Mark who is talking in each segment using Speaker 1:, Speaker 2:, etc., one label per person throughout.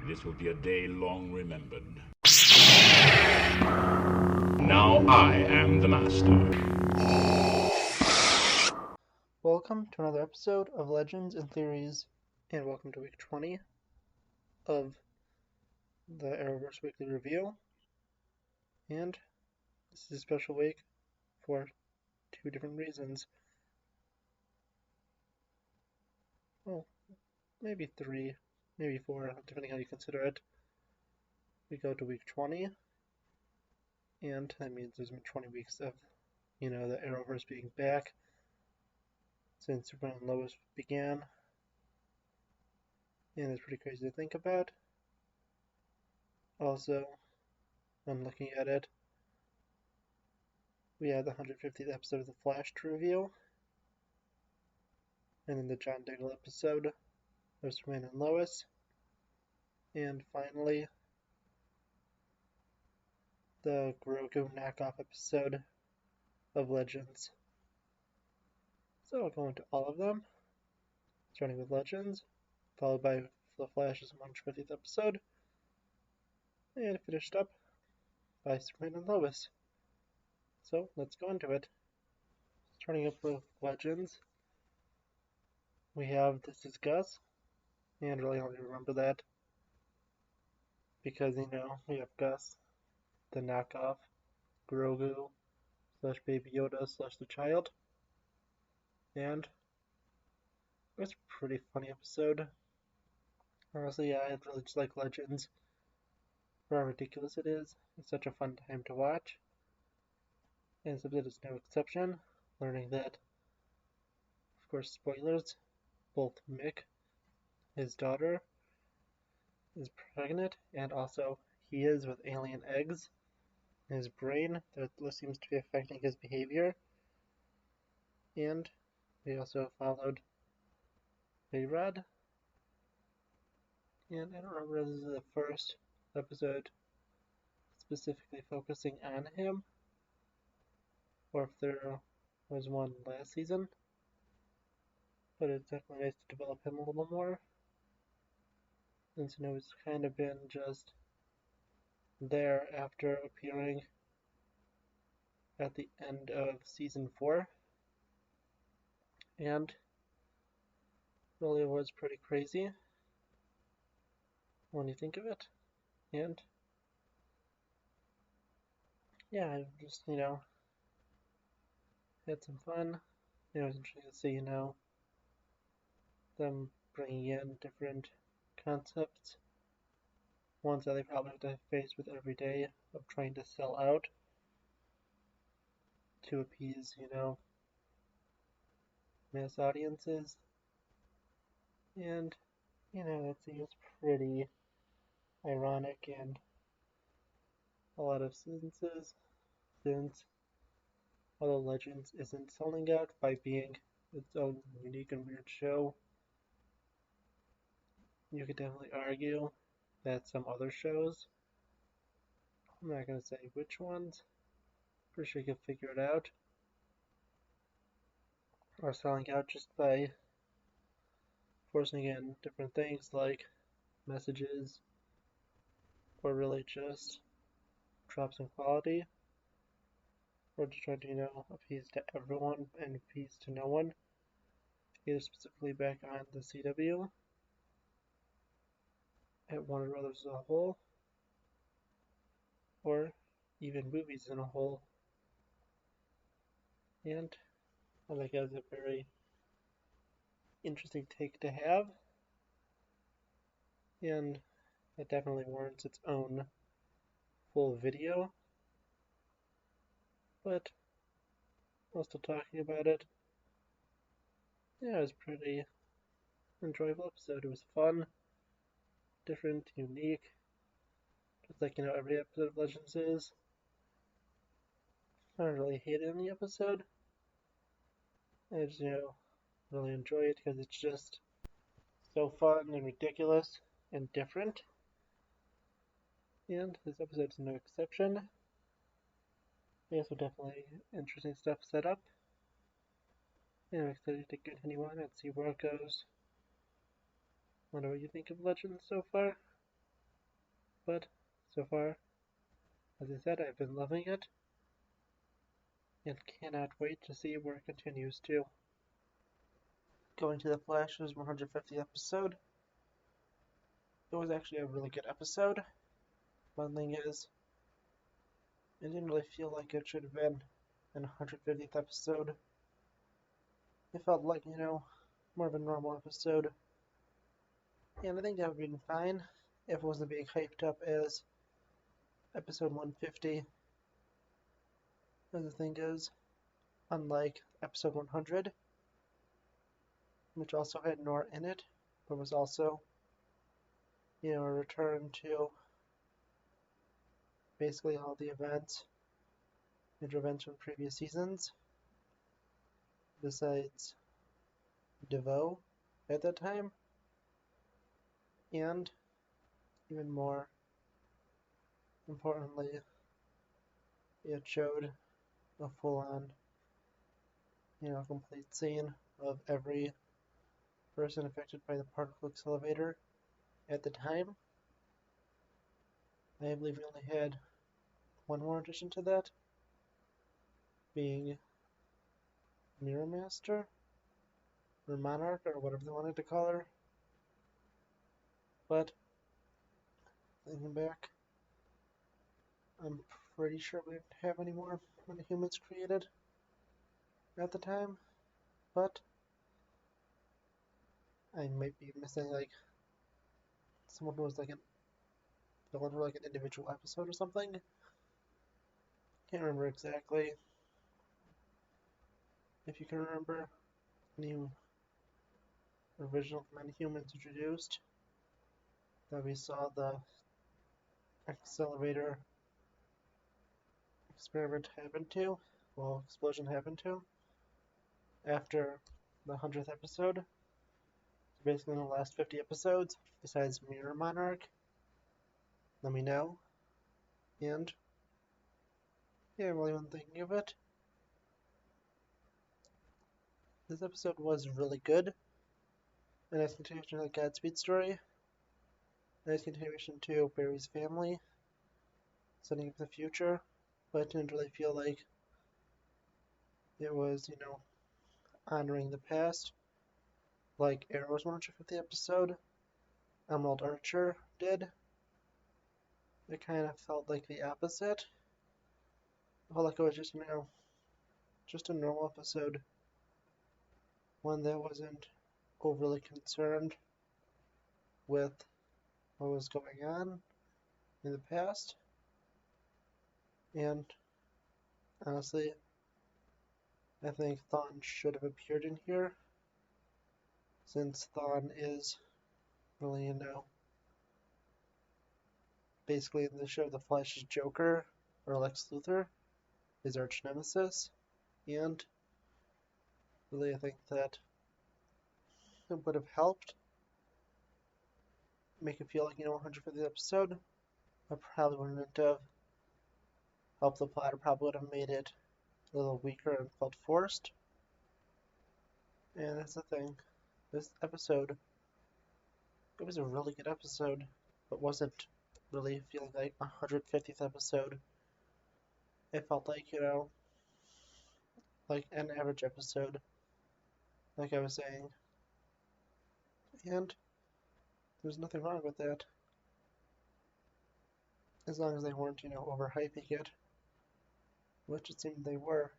Speaker 1: This will be a day long remembered. Now I am the master.
Speaker 2: Welcome to another episode of Legends and Theories, and welcome to week 20 of the Arrowverse Weekly Review. And this is a special week for two different reasons. Well, maybe three, maybe four, depending how you consider it. We go to week 20, and that means there's been 20 weeks of, the Arrowverse being back since Superman and Lois began. And it's pretty crazy to think about. Also, I'm looking at it, we had the 150th episode of The Flash to review, and then the John Diggle episode of Superman and Lois, and finally, the Grogu knockoff episode of Legends. So I'll go into all of them, starting with Legends, followed by The Flash's 150th episode, and finished up by Superman and Lois. So let's go into it. Starting up with Legends, we have This Is Gus, and really only remember that because, we have Gus, the knockoff, Grogu, / Baby Yoda / the child, and it was a pretty funny episode. Honestly, yeah, I really just like Legends for how ridiculous it is. It's such a fun time to watch, and this episode is no exception, learning that, of course, spoilers, both Mick, his daughter, is pregnant, and also he is with alien eggs in his brain that seems to be affecting his behavior. And we also followed A-Rod, and I don't remember if this is the first episode specifically focusing on him, or if there was one last season, but it's definitely nice to develop him a little more, since it's kind of been just there after appearing at the end of season 4, and really was pretty crazy when you think of it. And yeah, I just had some fun. It was interesting to see them bringing in different concepts, ones that they probably have to face with every day of trying to sell out to appease mass audiences. And it seems pretty ironic in a lot of senses, since although Legends isn't selling out by being its own unique and weird show, you could definitely argue that some other shows, I'm not going to say which ones, pretty sure you can figure it out, are selling out just by forcing in different things like messages, or really just drops in quality, or just trying to appease to everyone and appease to no one, either specifically back on the CW, at Warner Brothers as a whole, or even movies in a whole. And I think that's a very interesting take to have, and it definitely warrants its own full video. But while still talking about it, yeah, it was a pretty enjoyable episode. It was fun, different, unique, just like every episode of Legends is. I don't really hate any episode. I just really enjoy it because it's just so fun and ridiculous and different. And this episode's no exception. Yeah, so definitely interesting stuff set up. And I'm excited to continue on and see where it goes. Wonder what you think of Legends so far. But so far, as I said, I've been loving it and cannot wait to see where it continues to. Going to the Flash's 150th episode. It was actually a really good episode. One thing is, it didn't really feel like it should have been an 150th episode. It felt like, more of a normal episode. And I think that would have been fine if it wasn't being hyped up as episode 150. And the thing is, unlike episode 100, which also had Nora in it, but was also, a return to basically all the major events from previous seasons, besides DeVoe at that time, and even more importantly, it showed a full-on, complete scene of every person affected by the particle accelerator at the time. I believe we only had one more addition to that, being Mirror Master, or Monarch, or whatever they wanted to call her. But, thinking back, I'm pretty sure we didn't have any more humans created at the time, but I might be missing, someone who was, a villain for, an individual episode or something. Can't remember exactly. If you can remember any original humans introduced that we saw the accelerator experiment happen to, explosion happen to, after the 100th episode. So basically in the last 50 episodes, besides Mirror Monarch, let me know. And yeah, while I'm thinking of it, this episode was really good. A nice continuation of the Godspeed story. A nice continuation to Barry's family, setting up the future, but it didn't really feel like it was, honoring the past, like Arrow's 150th episode, Emerald Archer did. It kind of felt like the opposite. I felt like it was just, just a normal episode. One that wasn't overly concerned with what was going on in the past. And honestly, I think Thawne should have appeared in here, since Thawne is really, basically in the show The Flash's Joker, or Lex Luthor, his arch nemesis, and really I think that it would have helped make it feel like, 150th episode, but probably wouldn't have helped the plot, or probably would have made it a little weaker and felt forced. And that's the thing. This episode, it was a really good episode, but wasn't really feeling like a 150th episode. It felt like, like an average episode, like I was saying. And there's nothing wrong with that, as long as they weren't, overhyping it, which it seemed they were.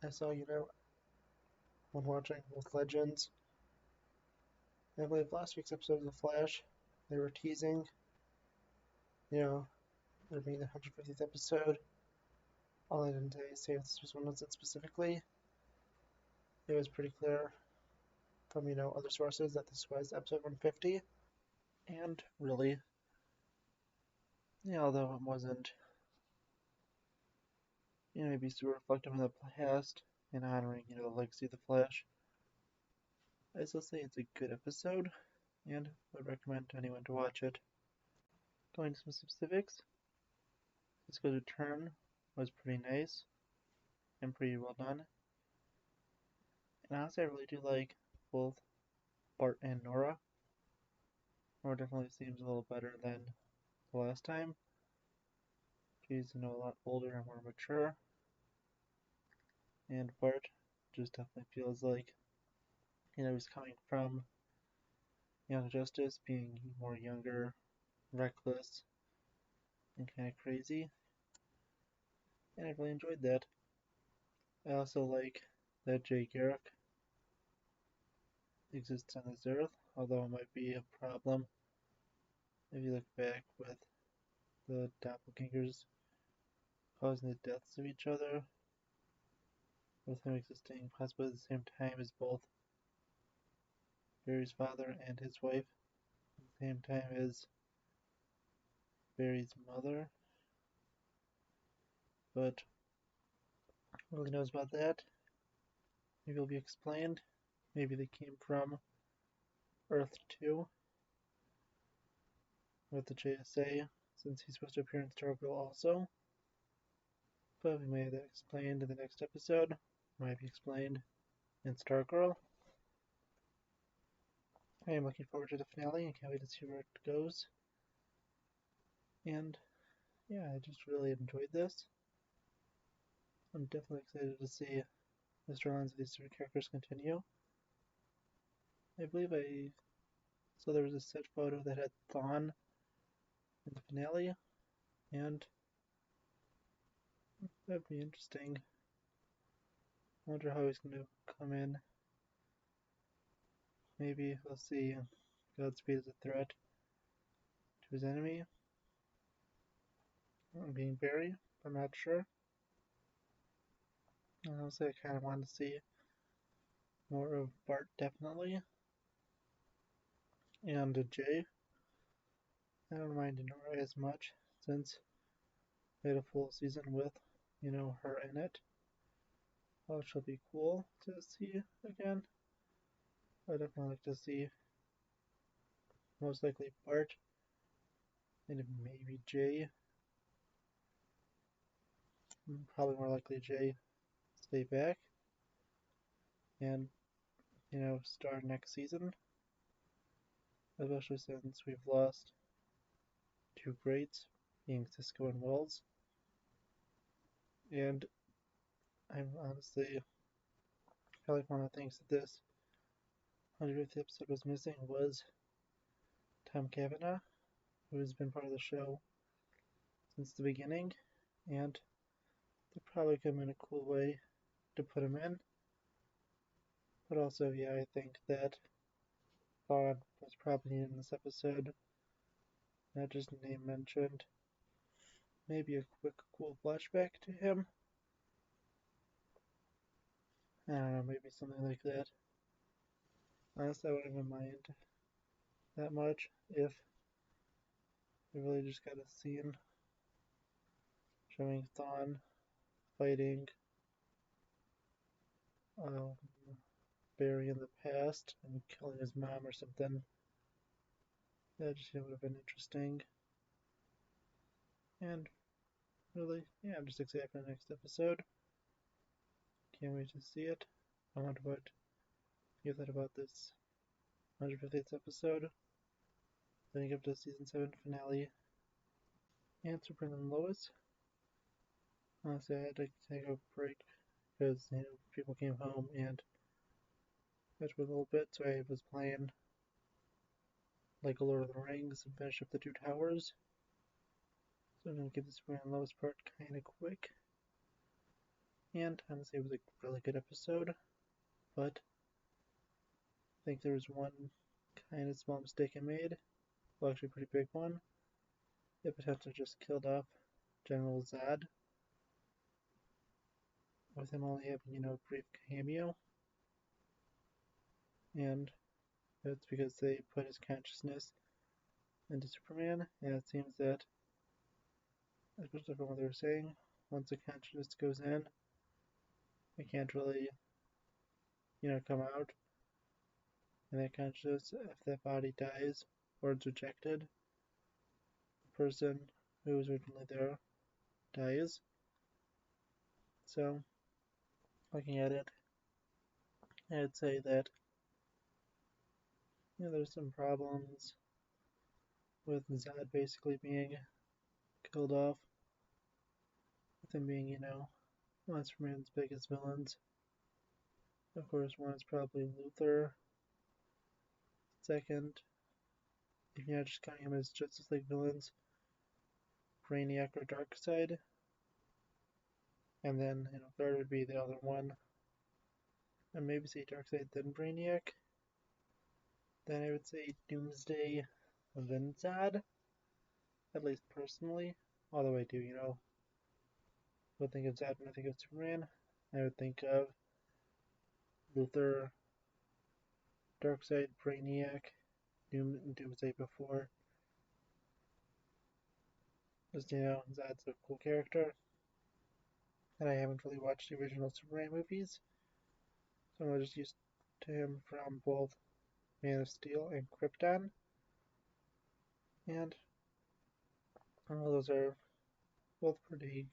Speaker 2: I saw, when watching with Legends, I believe last week's episode of The Flash, they were teasing, there being the 150th episode. All I didn't say if this was one was it specifically. It was pretty clear from, other sources that this was episode 150. And really, although it wasn't, maybe super reflective on the past and honoring, the legacy of The Flash, I still say it's a good episode and would recommend to anyone to watch it. Going to some specifics, Cisco's return was pretty nice and pretty well done. And honestly, I really do like both Bart and Nora. Nora definitely seems a little better than the last time. She's, a lot older and more mature. And Bart just definitely feels like, he's coming from Young Justice being more younger, reckless, and kind of crazy. And I really enjoyed that. I also like that Jay Garrick exists on this earth, although it might be a problem if you look back with the doppelgangers causing the deaths of each other, with him existing possibly at the same time as both Barry's father and his wife, at the same time as Barry's mother. But who really knows about that? Maybe it'll be explained. Maybe they came from Earth 2 with the JSA, since he's supposed to appear in Stargirl also. But we may have that explained in the next episode. Might be explained in Stargirl. I am looking forward to the finale and can't wait to see where it goes. And yeah, I just really enjoyed this. I'm definitely excited to see the storylines of these three characters continue. I believe I saw there was a set photo that had Thawne in the finale, and that'd be interesting. I wonder how he's going to come in. Maybe we'll see Godspeed as a threat to his enemy, being Barry. I'm not sure. And also, I kind of want to see more of Bart, definitely, and Jay. I don't mind Nora as much since we had a full season with, her in it. Which will be cool to see again. I'd definitely like to see most likely Bart and maybe Jay. Probably more likely Jay stay back and, start next season. Especially since we've lost two greats, being Cisco and Wells. And I'm honestly, I feel like one of the things that this 150th episode was missing was Tom Cavanaugh, who has been part of the show since the beginning, and they probably could have been a cool way to put him in. But also, yeah, I think that Thawne was probably in this episode, not just name mentioned. Maybe a quick, cool flashback to him. I don't know, maybe something like that. Honestly, I wouldn't even mind that much if we really just got a scene showing Thawne fighting um, Barry in the past and killing his mom or something. That just would have been interesting. And really, yeah, I'm just excited for the next episode. Can't wait to see it. I wonder what you thought about this 150th episode, leading up to season 7 finale, and Superman and Lois. Honestly, I had to take a break because people came home and for a little bit, so I was playing like Lord of the Rings and finish up the Two Towers. So I'm gonna give the Superman and Lois part kind of quick. And honestly, it was a really good episode, but I think there was one kind of small mistake I made. Well, actually, a pretty big one. It potentially just killed off General Zod, with him only having, a brief cameo. And that's because they put his consciousness into Superman, and it seems that, especially from what they were saying, once the consciousness goes in, it can't really, come out. And that consciousness, if that body dies or it's rejected, the person who was originally there dies. So, looking at it, I'd say that there's some problems with Zod basically being killed off, with him being, one of Superman's biggest villains. Of course, one is probably Luthor. Second, if you're not just counting him as Justice League villains, Brainiac or Darkseid. And then, third would be the other one. And maybe say Darkseid then Brainiac. Then I would say Doomsday then Zod. At least personally. Although I do, would think of Zod when I think of Superman. I would think of Luthor, Darkseid, Brainiac, Doomsday before. Just, Zod's a cool character. And I haven't really watched the original Superman movies. So I'm just used to him from both Man of Steel and Krypton. And those are both pretty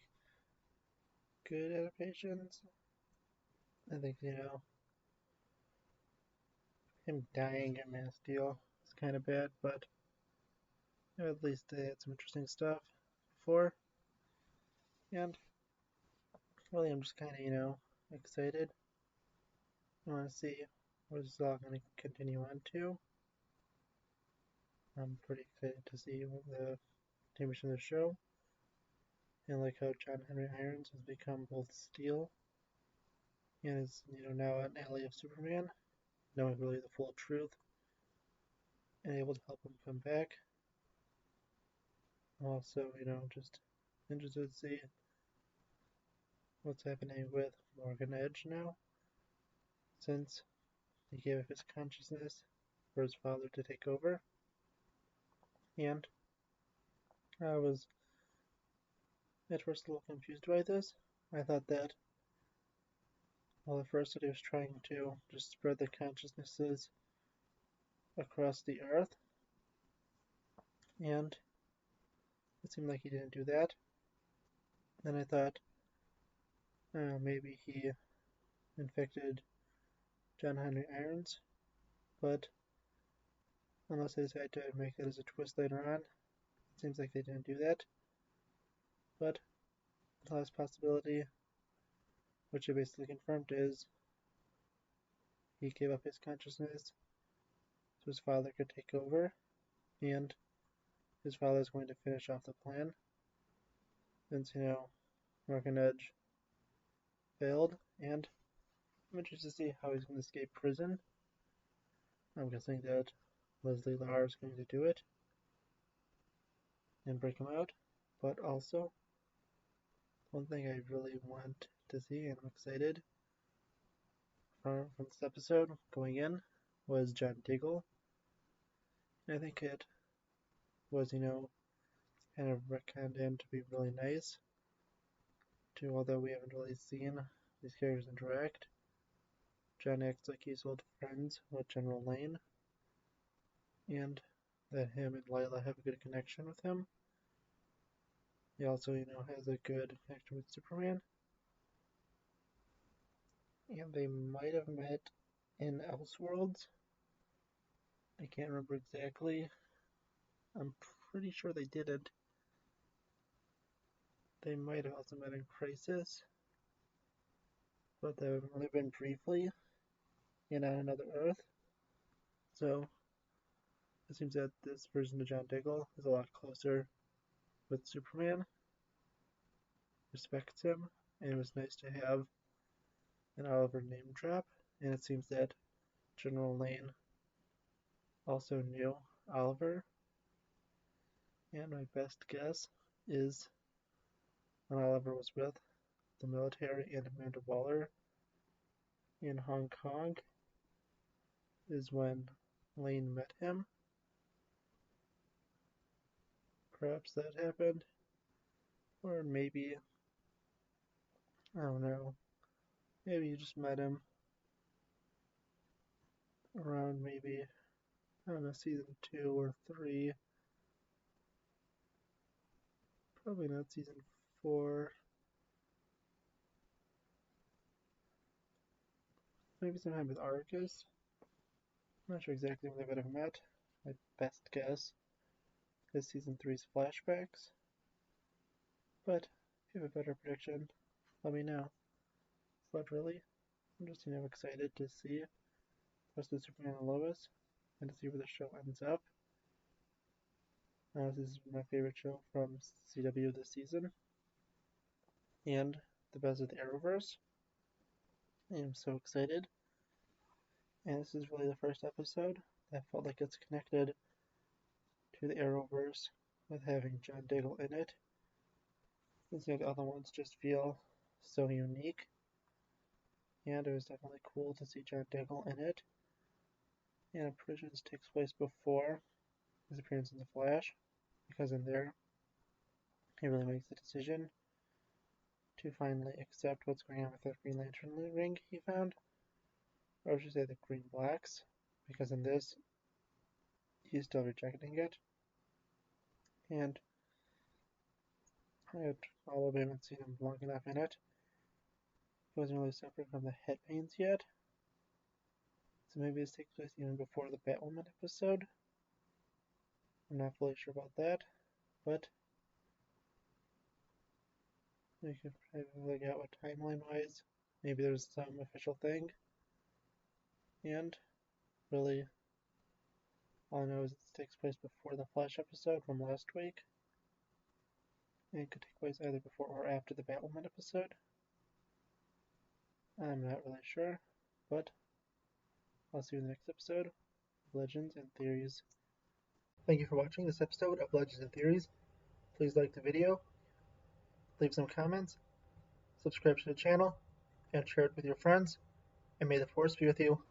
Speaker 2: good adaptations. I think, him dying at Man of Steel is kind of bad, but at least they had some interesting stuff before. And really, I'm just kind of, excited. I want to see what this is all going to continue on to. I'm pretty excited to see the continuation of the show. And like how John Henry Irons has become both Steel and is, now an ally of Superman, knowing really the full truth and able to help him come back. Also, just interested to see what's happening with Morgan Edge now, since he gave up his consciousness for his father to take over. And I was at first a little confused by this. I thought that, well, at first that he was trying to just spread the consciousnesses across the earth, and it seemed like he didn't do that. Then I thought, maybe he infected John Henry Irons, but unless they decide to make it as a twist later on, it seems like they didn't do that. But the last possibility, which they basically confirmed, is he gave up his consciousness so his father could take over, and his father is going to finish off the plan, since, Morgan Edge failed, and I'm interested to see how he's going to escape prison. I'm guessing that Leslie Lar is going to do it and break him out, but also one thing I really want to see, and I'm excited from this episode going in, was John Diggle. And I think it was, kind of retconned in to be really nice, too, although we haven't really seen these characters interact. John acts like he's old friends with General Lane, and that him and Lila have a good connection with him. He also, has a good connection with Superman. And they might have met in Elseworlds. I can't remember exactly. I'm pretty sure they didn't. They might have also met in Crisis, but that would have only been briefly and on another Earth. So it seems that this version of John Diggle is a lot closer with Superman, respects him, and it was nice to have an Oliver name drop. And it seems that General Lane also knew Oliver. And my best guess is when Oliver was with the military and Amanda Waller in Hong Kong is when Lane met him. Perhaps that happened. Or maybe, I don't know, maybe you just met him around maybe, I don't know, season 2 or 3. Probably not season 4. Maybe sometime with Argus. I'm not sure exactly when they would have met. My best guess is Season 3's flashbacks. But if you have a better prediction, let me know. But really, I'm just excited to see the rest of Superman and Lois and to see where the show ends up. This is my favorite show from CW this season, and the best of the Arrowverse. I am so excited. And this is really the first episode that felt like it's connected to the Arrowverse with having John Diggle in it. Since the other ones just feel so unique. And it was definitely cool to see John Diggle in it. And I'm pretty sure this takes place before his appearance in The Flash, because in there, he really makes the decision to finally accept what's going on with the Green Lantern ring he found. Or I should say the Green Blacks, because in this, he's still rejecting it. And although I haven't seen him long enough in it, he wasn't really suffering from the head pains yet. So maybe this takes place even before the Batwoman episode. I'm not fully sure about that, but we could probably figure out what timeline-wise. Maybe there's some official thing. And really, all I know is it takes place before the Flash episode from last week. And it could take place either before or after the Batwoman episode. I'm not really sure, but I'll see you in the next episode of Legends and Theories. Thank you for watching this episode of Legends and Theories. Please like the video, leave some comments, subscribe to the channel, and share it with your friends, and may the Force be with you